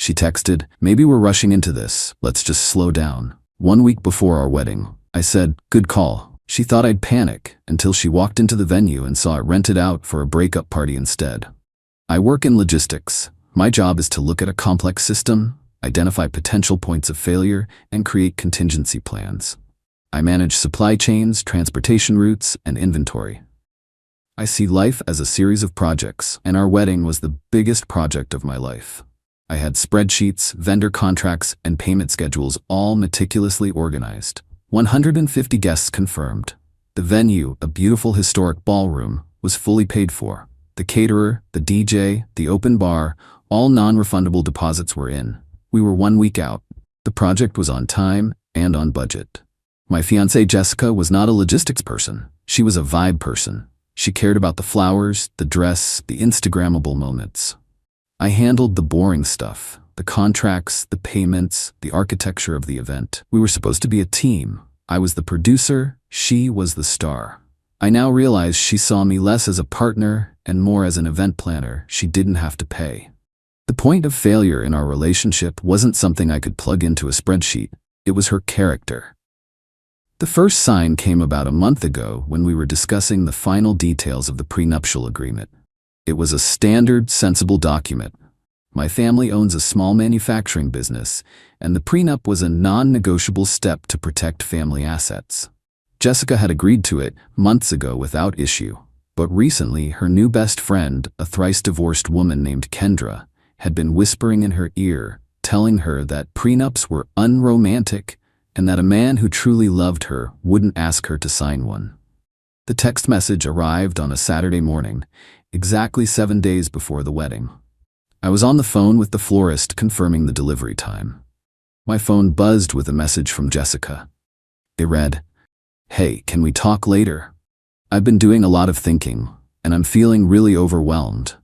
She texted, "Maybe we're rushing into this. Let's just slow down." 1 week before our wedding, I said, "Good call." She thought I'd panic until she walked into the venue and saw it rented out for a breakup party instead. I work in logistics. My job is to look at a complex system, identify potential points of failure, and create contingency plans. I manage supply chains, transportation routes, and inventory. I see life as a series of projects, and our wedding was the biggest project of my life. I had spreadsheets, vendor contracts, and payment schedules all meticulously organized. 150 guests confirmed. The venue, a beautiful historic ballroom, was fully paid for. The caterer, the DJ, the open bar, all non-refundable deposits were in. We were 1 week out. The project was on time and on budget. My fiancée Jessica was not a logistics person. She was a vibe person. She cared about the flowers, the dress, the Instagrammable moments. I handled the boring stuff, the contracts, the payments, the architecture of the event. We were supposed to be a team. I was the producer, she was the star. I now realize she saw me less as a partner and more as an event planner she didn't have to pay. The point of failure in our relationship wasn't something I could plug into a spreadsheet. It was her character. The first sign came about a month ago when we were discussing the final details of the prenuptial agreement. It was a standard, sensible document. My family owns a small manufacturing business, and the prenup was a non-negotiable step to protect family assets. Jessica had agreed to it months ago without issue, but recently her new best friend, a thrice-divorced woman named Kendra, had been whispering in her ear, telling her that prenups were unromantic and that a man who truly loved her wouldn't ask her to sign one. The text message arrived on a Saturday morning, exactly 7 days before the wedding. I was on the phone with the florist confirming the delivery time. My phone buzzed with a message from Jessica. It read, "Hey, can we talk later? I've been doing a lot of thinking, and I'm feeling really overwhelmed.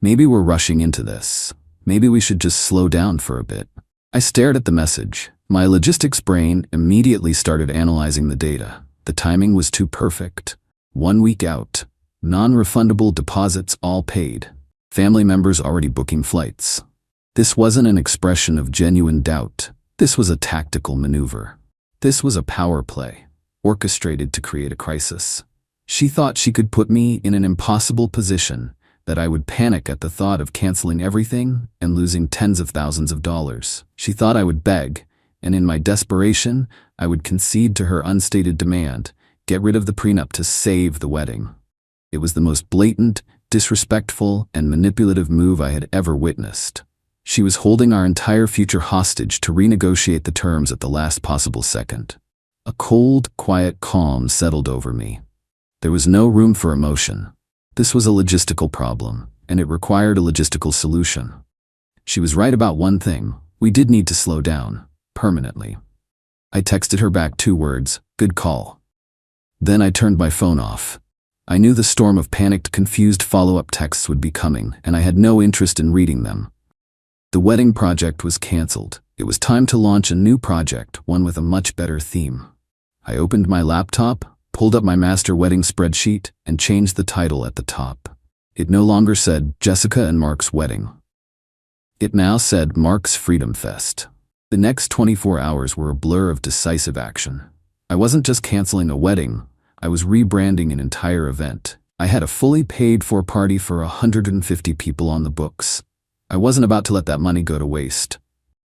Maybe we're rushing into this. Maybe we should just slow down for a bit." I stared at the message. My logistics brain immediately started analyzing the data. The timing was too perfect. 1 week out. Non-refundable deposits all paid. Family members already booking flights. This wasn't an expression of genuine doubt. This was a tactical maneuver. This was a power play, orchestrated to create a crisis. She thought she could put me in an impossible position, that I would panic at the thought of canceling everything and losing tens of thousands of dollars. She thought I would beg, and in my desperation, I would concede to her unstated demand, get rid of the prenup to save the wedding. It was the most blatant, disrespectful, and manipulative move I had ever witnessed. She was holding our entire future hostage to renegotiate the terms at the last possible second. A cold, quiet calm settled over me. There was no room for emotion. This was a logistical problem, and it required a logistical solution. She was right about one thing. We did need to slow down, permanently. I texted her back 2 words, "Good call." Then I turned my phone off. I knew the storm of panicked, confused follow-up texts would be coming, and I had no interest in reading them. The wedding project was canceled. It was time to launch a new project, one with a much better theme. I opened my laptop, pulled up my master wedding spreadsheet, and changed the title at the top. It no longer said Jessica and Mark's Wedding. It now said Mark's Freedom Fest. The next 24 hours were a blur of decisive action. I wasn't just canceling a wedding, I was rebranding an entire event. I had a fully paid-for party for 150 people on the books. I wasn't about to let that money go to waste.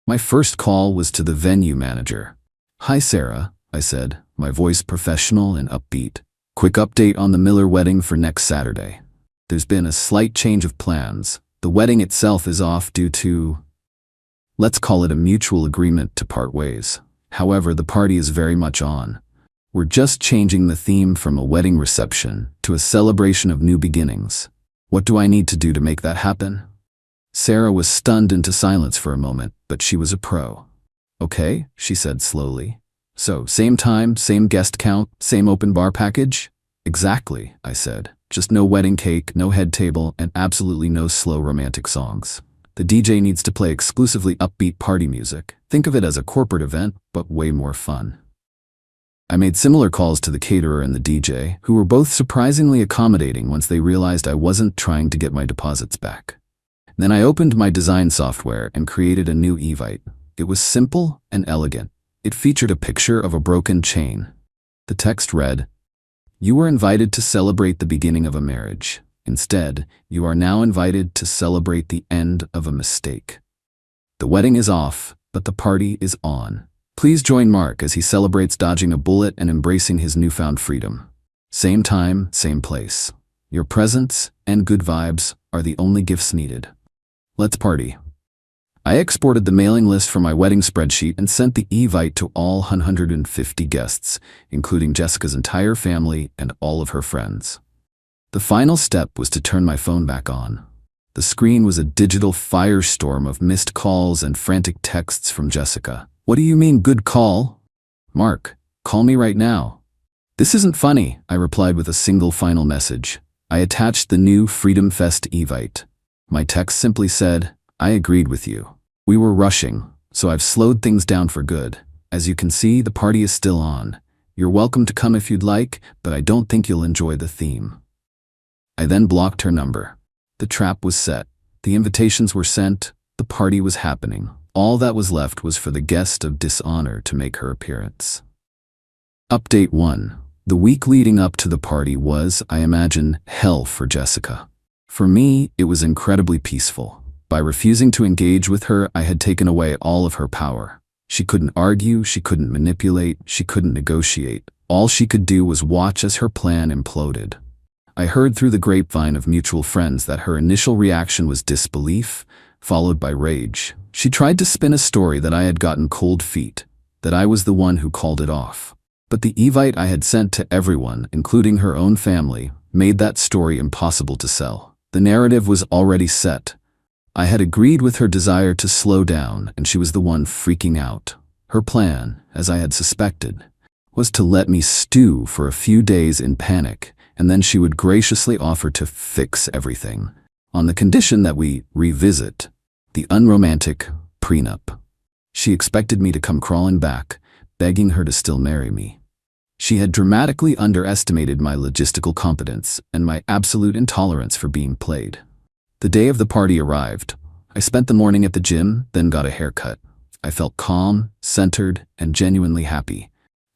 My first call was to the venue manager. "Hi Sarah," I said, my voice professional and upbeat. "Quick update on the Miller wedding for next Saturday. There's been a slight change of plans. The wedding itself is off due to, let's call it a mutual agreement to part ways. However, the party is very much on. We're just changing the theme from a wedding reception to a celebration of new beginnings. What do I need to do to make that happen?" Sarah was stunned into silence for a moment, but she was a pro. "Okay," she said slowly. "So, same time, same guest count, same open bar package?" "Exactly," I said. "Just no wedding cake, no head table, and absolutely no slow romantic songs. The DJ needs to play exclusively upbeat party music. Think of it as a corporate event, but way more fun." I made similar calls to the caterer and the DJ, who were both surprisingly accommodating once they realized I wasn't trying to get my deposits back. Then I opened my design software and created a new evite. It was simple and elegant. It featured a picture of a broken chain. The text read, "You were invited to celebrate the beginning of a marriage. Instead, you are now invited to celebrate the end of a mistake. The wedding is off, but the party is on. Please join Mark as he celebrates dodging a bullet and embracing his newfound freedom. Same time, same place. Your presence and good vibes are the only gifts needed. Let's party." I exported the mailing list from my wedding spreadsheet and sent the evite to all 150 guests, including Jessica's entire family and all of her friends. The final step was to turn my phone back on. The screen was a digital firestorm of missed calls and frantic texts from Jessica. "What do you mean, good call? Mark, call me right now." "This isn't funny," I replied with a single final message. I attached the new Freedom Fest evite. My text simply said, "I agreed with you. We were rushing, so I've slowed things down for good. As you can see, the party is still on. You're welcome to come if you'd like, but I don't think you'll enjoy the theme." I then blocked her number. The trap was set. The invitations were sent. The party was happening. All that was left was for the guest of dishonor to make her appearance. Update 1. The week leading up to the party was, I imagine, hell for Jessica. For me, it was incredibly peaceful. By refusing to engage with her, I had taken away all of her power. She couldn't argue, she couldn't manipulate, she couldn't negotiate. All she could do was watch as her plan imploded. I heard through the grapevine of mutual friends that her initial reaction was disbelief, followed by rage. She tried to spin a story that I had gotten cold feet, that I was the one who called it off. But the evite I had sent to everyone, including her own family, made that story impossible to sell. The narrative was already set. I had agreed with her desire to slow down, and she was the one freaking out. Her plan, as I had suspected, was to let me stew for a few days in panic, and then she would graciously offer to fix everything, on the condition that we revisit the unromantic prenup. She expected me to come crawling back, begging her to still marry me. She had dramatically underestimated my logistical competence and my absolute intolerance for being played. The day of the party arrived. I spent the morning at the gym, then got a haircut. I felt calm, centered, and genuinely happy.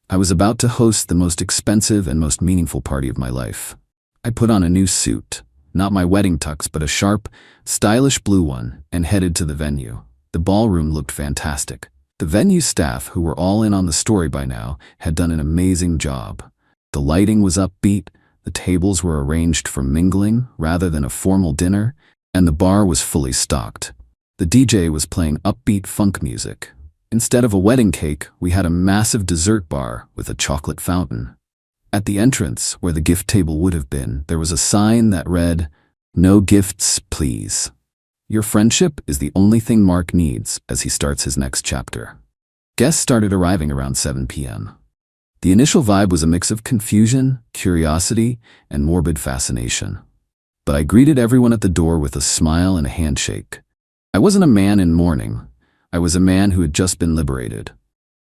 I was about to host the most expensive and most meaningful party of my life. I put on a new suit, not my wedding tux, but a sharp, stylish blue one, and headed to the venue. The ballroom looked fantastic. The venue staff, who were all in on the story by now, had done an amazing job. The lighting was upbeat, the tables were arranged for mingling rather than a formal dinner, and the bar was fully stocked. The DJ was playing upbeat funk music. Instead of a wedding cake, we had a massive dessert bar with a chocolate fountain. At the entrance, where the gift table would have been, there was a sign that read, "No gifts, please. Your friendship is the only thing Mark needs as he starts his next chapter." Guests started arriving around 7 p.m. The initial vibe was a mix of confusion, curiosity, and morbid fascination. But I greeted everyone at the door with a smile and a handshake. I wasn't a man in mourning. I was a man who had just been liberated.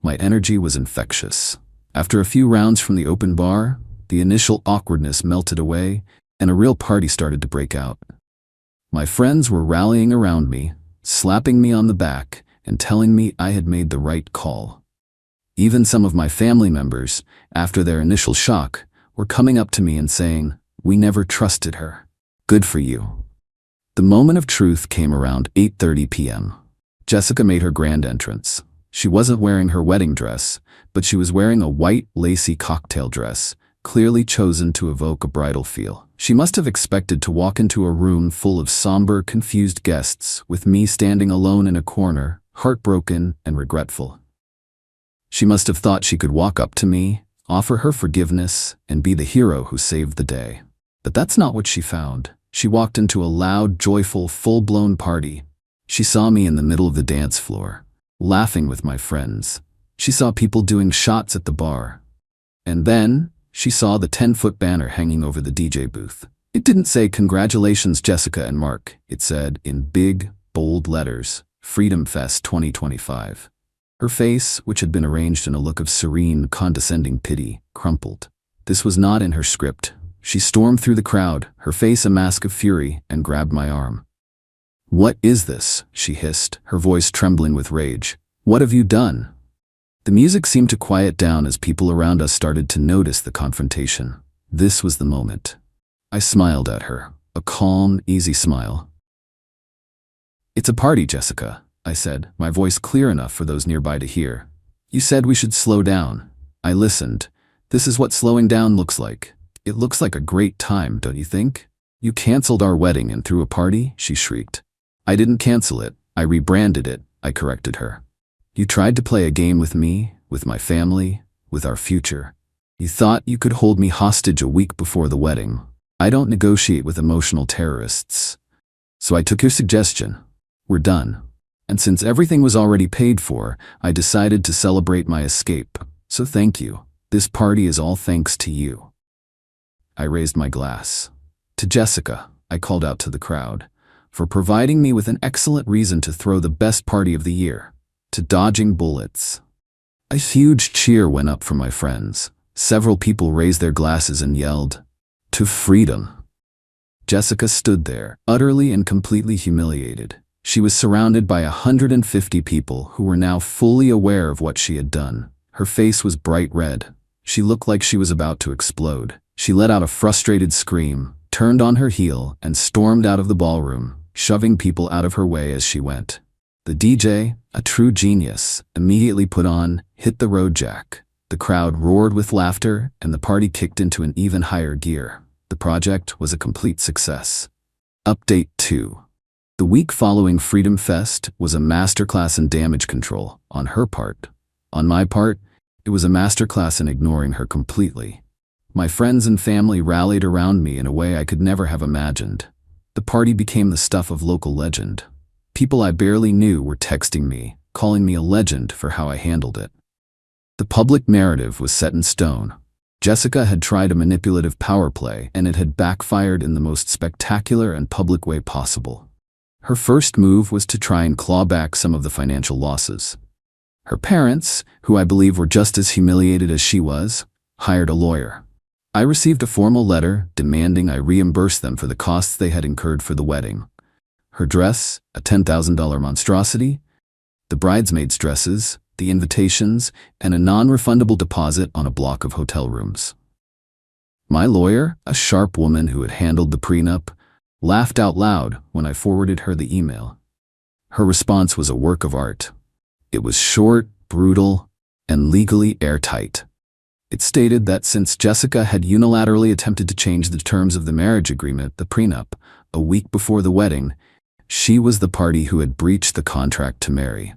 My energy was infectious. After a few rounds from the open bar, the initial awkwardness melted away, and a real party started to break out. My friends were rallying around me, slapping me on the back, and telling me I had made the right call. Even some of my family members, after their initial shock, were coming up to me and saying, "We never trusted her. Good for you." The moment of truth came around 8:30 p.m. Jessica made her grand entrance. She wasn't wearing her wedding dress, but she was wearing a white, lacy cocktail dress, clearly chosen to evoke a bridal feel. She must have expected to walk into a room full of somber, confused guests, with me standing alone in a corner, heartbroken and regretful. She must have thought she could walk up to me, offer her forgiveness, and be the hero who saved the day. But that's not what she found. She walked into a loud, joyful, full-blown party. She saw me in the middle of the dance floor, laughing with my friends. She saw people doing shots at the bar. And then, she saw the 10-foot banner hanging over the DJ booth. It didn't say, "Congratulations, Jessica and Mark." It said, in big, bold letters, "Freedom Fest 2025. Her face, which had been arranged in a look of serene, condescending pity, crumpled. This was not in her script. She stormed through the crowd, her face a mask of fury, and grabbed my arm. "What is this?" she hissed, her voice trembling with rage. "What have you done?" The music seemed to quiet down as people around us started to notice the confrontation. This was the moment. I smiled at her, a calm, easy smile. "It's a party, Jessica," I said, my voice clear enough for those nearby to hear. "You said we should slow down." I listened. "This is what slowing down looks like. It looks like a great time, don't you think?" "You canceled our wedding and threw a party?" she shrieked. "I didn't cancel it. I rebranded it," I corrected her. "You tried to play a game with me, with my family, with our future. You thought you could hold me hostage a week before the wedding. I don't negotiate with emotional terrorists. So I took your suggestion. We're done. And since everything was already paid for, I decided to celebrate my escape. So thank you. This party is all thanks to you." I raised my glass. "To Jessica," I called out to the crowd, "for providing me with an excellent reason to throw the best party of the year. To dodging bullets." A huge cheer went up from my friends. Several people raised their glasses and yelled, "To freedom." Jessica stood there, utterly and completely humiliated. She was surrounded by 150 people who were now fully aware of what she had done. Her face was bright red. She looked like she was about to explode. She let out a frustrated scream, turned on her heel, and stormed out of the ballroom, shoving people out of her way as she went. The DJ, a true genius, immediately put on "Hit the Road Jack." The crowd roared with laughter, and the party kicked into an even higher gear. The project was a complete success. Update 2. The week following Freedom Fest was a masterclass in damage control, on her part. On my part, it was a masterclass in ignoring her completely. My friends and family rallied around me in a way I could never have imagined. The party became the stuff of local legend. People I barely knew were texting me, calling me a legend for how I handled it. The public narrative was set in stone. Jessica had tried a manipulative power play, and it had backfired in the most spectacular and public way possible. Her first move was to try and claw back some of the financial losses. Her parents, who I believe were just as humiliated as she was, hired a lawyer. I received a formal letter demanding I reimburse them for the costs they had incurred for the wedding. Her dress, a $10,000 monstrosity, the bridesmaids' dresses, the invitations, and a non-refundable deposit on a block of hotel rooms. My lawyer, a sharp woman who had handled the prenup, laughed out loud when I forwarded her the email. Her response was a work of art. It was short, brutal, and legally airtight. It stated that since Jessica had unilaterally attempted to change the terms of the marriage agreement, the prenup, a week before the wedding, she was the party who had breached the contract to marry.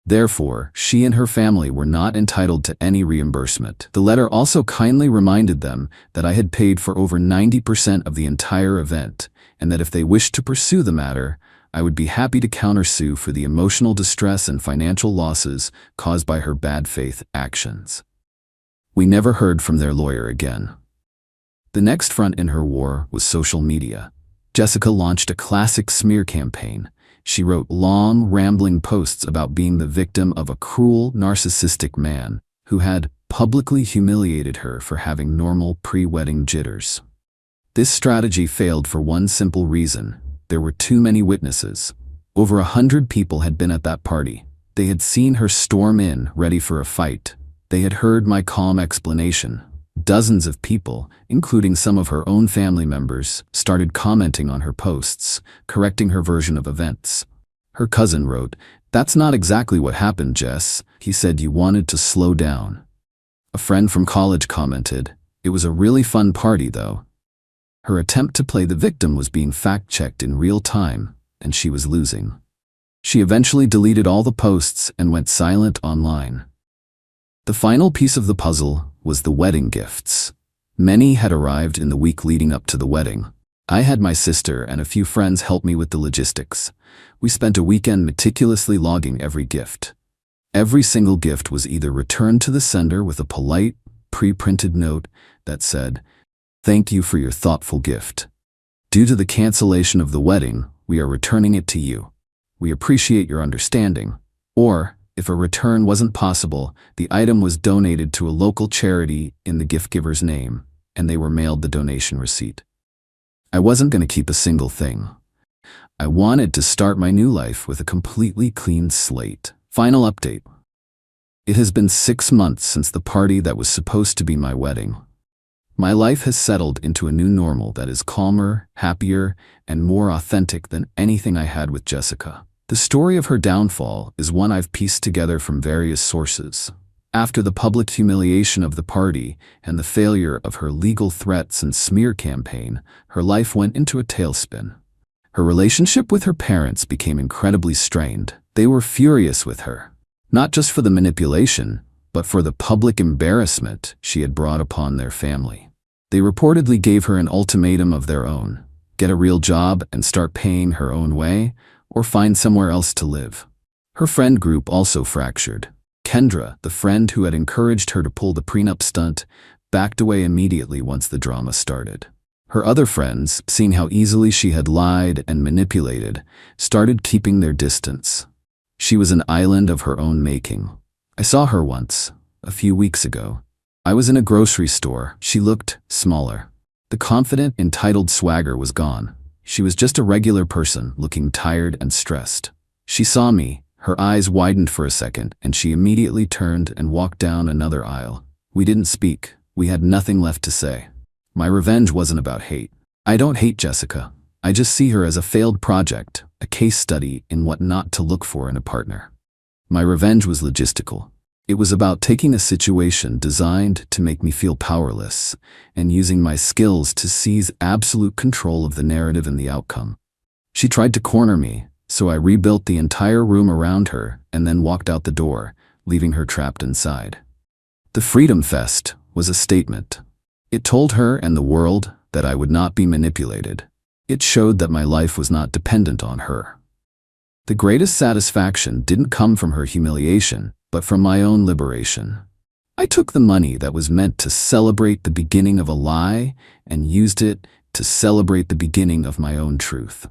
Therefore, she and her family were not entitled to any reimbursement. The letter also kindly reminded them that I had paid for over 90% of the entire event, and that if they wished to pursue the matter, I would be happy to countersue for the emotional distress and financial losses caused by her bad faith actions. We never heard from their lawyer again. The next front in her war was social media. Jessica launched a classic smear campaign. She wrote long, rambling posts about being the victim of a cruel, narcissistic man who had publicly humiliated her for having normal pre-wedding jitters. This strategy failed for one simple reason. There were too many witnesses. Over 100 people had been at that party. They had seen her storm in, ready for a fight. They had heard my calm explanation. Dozens of people, including some of her own family members, started commenting on her posts, correcting her version of events. Her cousin wrote, "That's not exactly what happened, Jess. He said you wanted to slow down." A friend from college commented, "It was a really fun party, though." Her attempt to play the victim was being fact-checked in real time, and she was losing. She eventually deleted all the posts and went silent online. The final piece of the puzzle was the wedding gifts. Many had arrived in the week leading up to the wedding. I had my sister and a few friends help me with the logistics. We spent a weekend meticulously logging every gift. Every single gift was either returned to the sender with a polite, pre-printed note that said, "Thank you for your thoughtful gift. Due to the cancellation of the wedding, we are returning it to you. We appreciate your understanding." Or, if a return wasn't possible, the item was donated to a local charity in the gift giver's name, and they were mailed the donation receipt. I wasn't going to keep a single thing. I wanted to start my new life with a completely clean slate. Final update. It has been 6 months since the party that was supposed to be my wedding. My life has settled into a new normal that is calmer, happier, and more authentic than anything I had with Jessica. The story of her downfall is one I've pieced together from various sources. After the public humiliation of the party and the failure of her legal threats and smear campaign, her life went into a tailspin. Her relationship with her parents became incredibly strained. They were furious with her, not just for the manipulation, but for the public embarrassment she had brought upon their family. They reportedly gave her an ultimatum of their own: get a real job and start paying her own way, or find somewhere else to live. Her friend group also fractured. Kendra, the friend who had encouraged her to pull the prenup stunt, backed away immediately once the drama started. Her other friends, seeing how easily she had lied and manipulated, started keeping their distance. She was an island of her own making. I saw her once, a few weeks ago. I was in a grocery store. She looked smaller. The confident, entitled swagger was gone. She was just a regular person, looking tired and stressed. She saw me. Her eyes widened for a second, and she immediately turned and walked down another aisle. We didn't speak. We had nothing left to say. My revenge wasn't about hate. I don't hate Jessica. I just see her as a failed project, a case study in what not to look for in a partner. My revenge was logistical. It was about taking a situation designed to make me feel powerless and using my skills to seize absolute control of the narrative and the outcome. She tried to corner me, so I rebuilt the entire room around her and then walked out the door, leaving her trapped inside. The Freedom Fest was a statement. It told her and the world that I would not be manipulated. It showed that my life was not dependent on her. The greatest satisfaction didn't come from her humiliation, but from my own liberation. I took the money that was meant to celebrate the beginning of a lie and used it to celebrate the beginning of my own truth.